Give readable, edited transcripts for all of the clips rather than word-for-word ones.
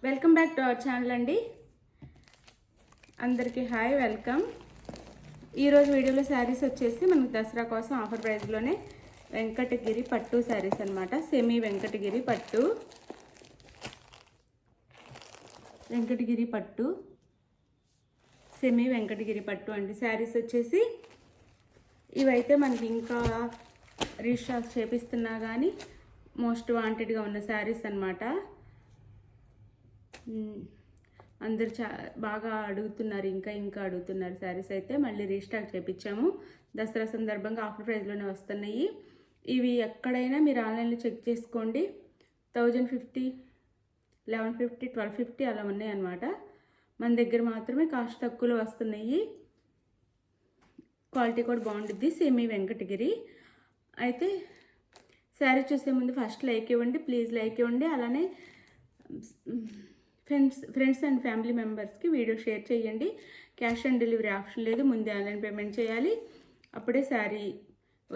Welcome back to our channel అండి. అందరికీ hi, welcome. ఈరోజు వీడియోలో శారీస్ వచ్చేసి మనకు దసరా కోసం ఆఫర్ ప్రైస్లోనే వెంకటగిరి పట్టు శారీస్ అనమాట. సెమీ వెంకటగిరి పట్టు, సెమీ వెంకటగిరి పట్టు అండి. శారీస్ వచ్చేసి ఇవైతే మనకి ఇంకా రీస్టాక్ చేపిస్తున్నా కానీ మోస్ట్ వాంటెడ్గా ఉన్న శారీస్ అనమాట. అందరు బాగా అడుగుతున్నారు, ఇంకా అడుగుతున్నారు శారీస్. అయితే మళ్ళీ రీస్టాక్ చేయించాము. దసరా సందర్భంగా ఆఫర్ ప్రైస్లోనే వస్తున్నాయి. ఇవి ఎక్కడైనా మీరు ఆన్లైన్లో చెక్ చేసుకోండి. 1050, 1150, 1250 అలా ఉన్నాయి అన్నమాట. మన దగ్గర మాత్రమే కాస్ట్ తక్కువలో వస్తున్నాయి. క్వాలిటీ కూడా బాగుంటుంది. సెమీ వెంకటగిరి. అయితే శారీ చూసే ముందు ఫస్ట్ లైక్ ఇవ్వండి, ప్లీజ్ లైక్ ఇవ్వండి. అలానే ఫ్రెండ్స్ అండ్ ఫ్యామిలీ మెంబర్స్కి వీడియో షేర్ చేయండి. క్యాష్ ఆన్ డెలివరీ ఆప్షన్ లేదు, ముందే ఆన్లైన్ పేమెంట్ చేయాలి, అప్పుడే శారీ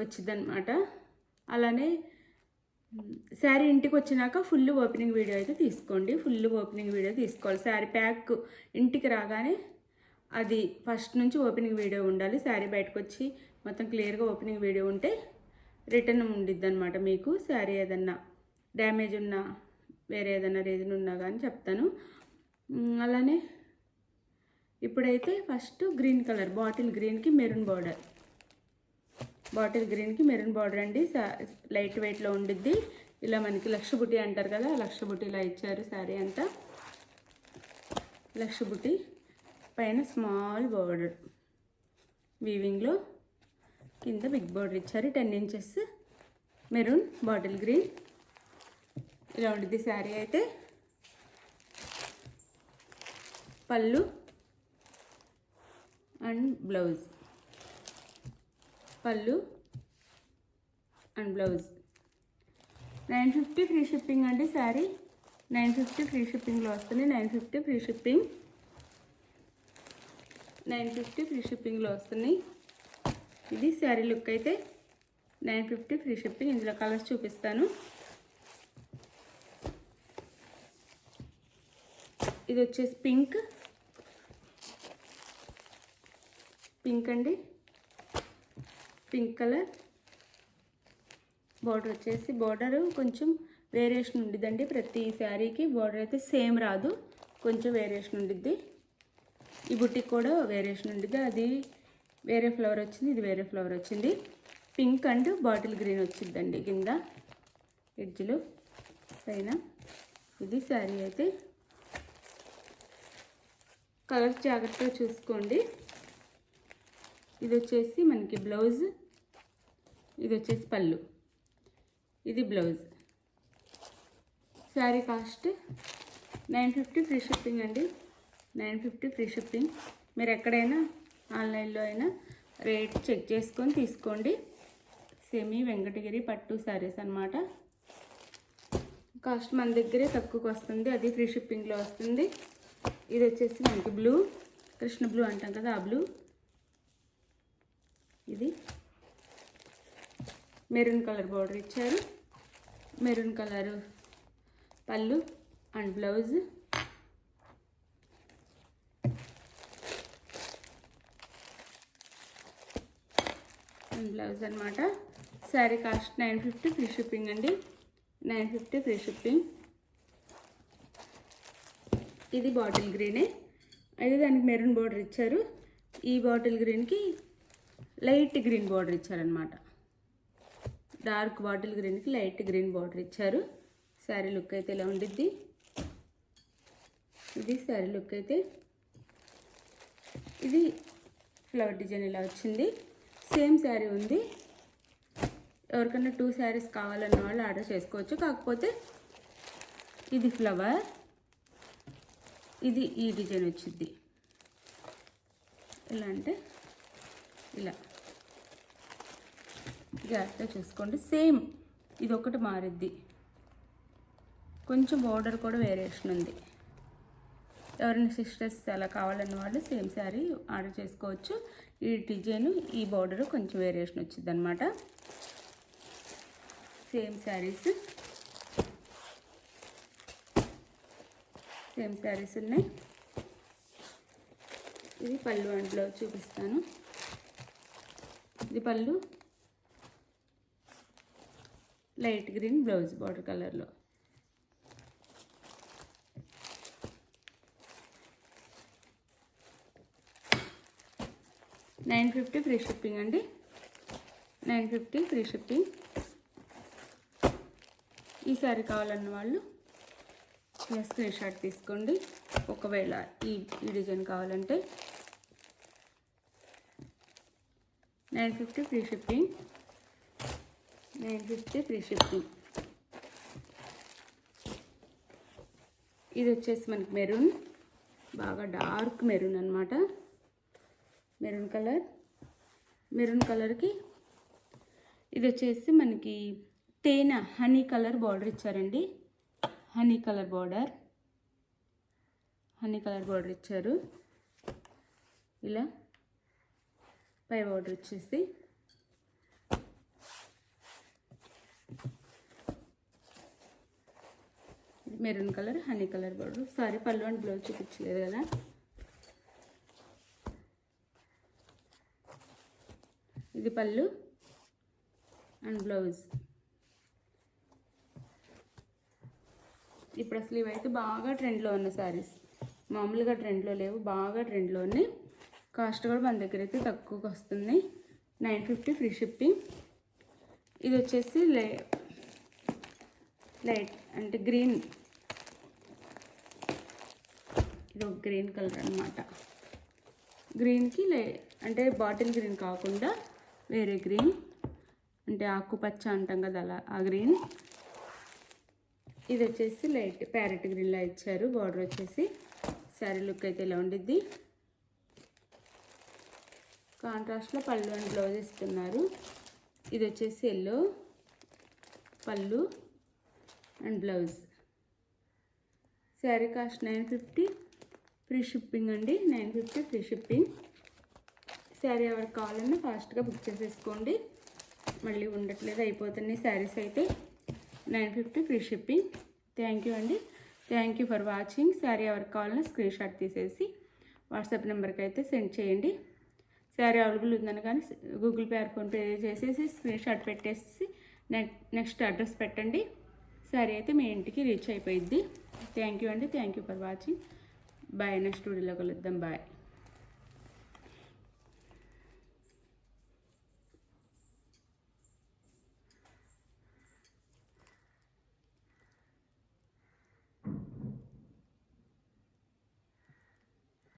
వచ్చిందనమాట. అలానే శారీ ఇంటికి వచ్చినాక ఫుల్ ఓపెనింగ్ వీడియో అయితే తీసుకోండి. ఫుల్ ఓపెనింగ్ వీడియో తీసుకోవాలి. శారీ ప్యాక్ ఇంటికి రాగానే అది ఫస్ట్ నుంచి ఓపెనింగ్ వీడియో ఉండాలి. శారీ బయటకు వచ్చి మొత్తం క్లియర్గా ఓపెనింగ్ వీడియో ఉంటే రిటర్న్ ఉండిద్ది అనమాట. మీకు శారీ ఏదన్నా డ్యామేజ్ ఉన్నా, వేరే ఏదైనా రీజన్ ఉన్నా కానీ చెప్తాను. అలానే ఇప్పుడైతే ఫస్ట్ గ్రీన్ కలర్, బాటిల్ గ్రీన్కి మెరూన్ బార్డర్ అండి. లైట్ వెయిట్లో ఉండిద్ది. ఇలా మనకి లక్ష బుట్టి అంటారు కదా, లక్ష బుట్టి ఇలా ఇచ్చారు. శారీ అంతా లక్ష బుట్టి పైన స్మాల్ బార్డర్ వీవింగ్లో, కింద బిగ్ బార్డర్ ఇచ్చారు. 10 ఇంచెస్ మెరూన్ బాటిల్ గ్రీన్ ఇలా ఉంటుంది శారీ. అయితే పళ్ళు అండ్ బ్లౌజ్, 950 ఫ్రీ షిప్పింగ్ అండి. శారీ 950 ఫ్రీ షిప్పింగ్లో వస్తుంది. 950 ఫ్రీ షిప్పింగ్లో వస్తుంది. ఇది శారీ లుక్. అయితే 950 ఫ్రీ షిప్పింగ్. ఇందులో కలర్స్ చూపిస్తాను. ఇది వచ్చేసి పింక్ అండి, పింక్ కలర్. బార్డర్ వచ్చేసి బార్డర్ కొంచెం వేరియేషన్ ఉండిద్దండి. ప్రతి శారీకి బార్డర్ అయితే సేమ్ రాదు, కొంచెం వేరియేషన్ ఉండిద్ది. ఈ బుట్టికి కూడా వేరియేషన్ ఉండిద్ది. అది వేరే ఫ్లవర్ వచ్చింది, ఇది వేరే ఫ్లవర్ వచ్చింది. పింక్ అండ్ బాటిల్ గ్రీన్ వచ్చిందండి కింద ఎడ్జ్లు పైన. ఇది శారీ. అయితే కలర్స్ జాగ్రత్తగా చూసుకోండి. ఇది వచ్చేసి మనకి బ్లౌజ్, ఇది వచ్చేసి పళ్ళు, ఇది blouse. Sari cost 950 free shipping అండి. 950 ఫ్రీ షిప్పింగ్. మీరు ఎక్కడైనా ఆన్లైన్లో అయినా రేట్ చెక్ చేసుకొని తీసుకోండి. సెమీ వెంకటగిరి పట్టు శారీస్ అన్నమాట. కాస్ట్ మన దగ్గరే తక్కువకి వస్తుంది, అది ఫ్రీ షిప్పింగ్లో వస్తుంది. ఇది వచ్చేసి మనకి బ్లూ, కృష్ణ బ్లూ అంటాం కదా, ఆ బ్లూ. ఇది మెరూన్ కలర్ బార్డర్ ఇచ్చారు. మెరూన్ కలర్ పళ్ళు అండ్ బ్లౌజ్. బ్లౌజ్ అనమాట. శారీ కాస్ట్ 950 ఫ్రీ షిప్పింగ్ అండి. 950 ఫ్రీ షిప్పింగ్. ఇది బాటిల్ గ్రీనే. అయితే దానికి మెరూన్ బార్డర్ ఇచ్చారు. ఈ బాటిల్ గ్రీన్కి లైట్ గ్రీన్ బార్డర్ ఇచ్చారనమాట. డార్క్ బాటిల్ గ్రీన్కి లైట్ గ్రీన్ బార్డర్ ఇచ్చారు. శారీ లుక్ అయితే ఇలా ఉండిద్ది. ఇది శారీ లుక్. అయితే ఇది ఫ్లవర్ డిజైన్ ఇలా వచ్చింది. సేమ్ శారీ ఉంది. ఎవరికన్నా 2 శారీస్ కావాలన్న వాళ్ళు ఆర్డర్ చేసుకోవచ్చు. కాకపోతే ఇది ఫ్లవర్, ఇది ఈ డిజైన్ వచ్చింది. ఎలా అంటే ఇలా జాగ్రత్తగా చూసుకోండి. సేమ్ ఇది ఒకటి మారిద్ది, కొంచెం బార్డర్ కూడా వేరియేషన్ ఉంది. ఎవరైనా సిస్టర్స్ అలా కావాలన్న వాళ్ళు సేమ్ శారీ ఆర్డర్ చేసుకోవచ్చు. ఈ డిజైన్, ఈ బార్డర్ కొంచెం వేరియేషన్ వచ్చింది అనమాట. సేమ్ శారీస్. సేమ్ శారీస్ ఉన్నాయి. ఇది పళ్ళు అండ్ బ్లౌజ్ చూపిస్తాను. ఇది పళ్ళు, లైట్ గ్రీన్ బ్లౌజ్ బార్డర్ కలర్లో. $950 ఫ్రీ షిప్పింగ్ అండి. $950 ఫ్రీ షిప్పింగ్. ఈ సారీ కావాలన్న వాళ్ళు ఇలా స్క్రీన్ షాట్ తీసుకోండి. ఒకవేళ ఈ డిజైన్ కావాలంటే 950 ఫ్రీ షిప్పింగ్. 950 free shipping. ఇది వచ్చేసి మనకి మెరూన్, బాగా డార్క్ మెరూన్ అనమాట. Maroon colour. మెరూన్ కలర్కి ఇది వచ్చేసి మనకి తేనె హనీ కలర్ బార్డర్ ఇచ్చారండి. హనీ కలర్ బార్డర్ ఇచ్చారు. ఇలా పై బార్డర్ వచ్చేసి maroon colour honey colour border. Sorry పళ్ళు అండ్ బ్లౌజ్ చూపించలేదు కదా. ఇది పళ్ళు అండ్ బ్లౌజ్. ఇప్పుడు అసలు ఇవైతే బాగా ట్రెండ్లో ఉన్న శారీస్, మామూలుగా ట్రెండ్లో లేవు, బాగా ట్రెండ్లో ఉన్నాయి. కాస్ట్ కూడా మన దగ్గర అయితే తక్కువకి వస్తుంది. 950 ఫ్రీ షిప్పింగ్. ఇది వచ్చేసి లైట్ అంటే గ్రీన్, ఇది ఒక గ్రీన్ కలర్ అనమాట. గ్రీన్కి అంటే బాటిల్ గ్రీన్ కాకుండా వేరే గ్రీన్, అంటే ఆకుపచ్చ అంటాం కదా అలా ఆ గ్రీన్. ఇది వచ్చేసి లైట్ ప్యారెట్ గ్రీన్లా ఇచ్చారు. బార్డర్ వచ్చేసి శారీ లుక్ అయితే ఇలా ఉండిద్ది. కాంట్రాస్ట్లో పళ్ళు అండ్ బ్లౌజ్ ఇస్తున్నారు. ఇది వచ్చేసి ఎల్లో పళ్ళు and blouse. Sari cost 950 free shipping అండి. 950 ఫ్రీ షిప్పింగ్. శారీ ఎవరికి కావాలన్నా ఫాస్ట్గా బుక్ చేసేసుకోండి, మళ్ళీ ఉండట్లేదు, అయిపోతున్నాయి శారీస్ అయితే. 950 ఫ్రీ షిప్పింగ్. థ్యాంక్ యూ అండి. Thank you for watching. Sari ఎవరికి కావాలన్నా స్క్రీన్ షాట్ తీసేసి వాట్సాప్ నెంబర్కి అయితే సెండ్ చేయండి. శారీ అవైలబుల్ ఉందని కానీ గూగుల్ పే ఆర్ ఫోన్పే చేసేసి స్క్రీన్ షాట్ పెట్టేసి నెక్స్ట్ అడ్రస్ పెట్టండి. శారీ అయితే మీ ఇంటికి రీచ్ అయిపోయిద్ది. థ్యాంక్ యూ అండి. Thank you for watching. Bye. Next వీడియోలో కలుద్దాం. బాయ్.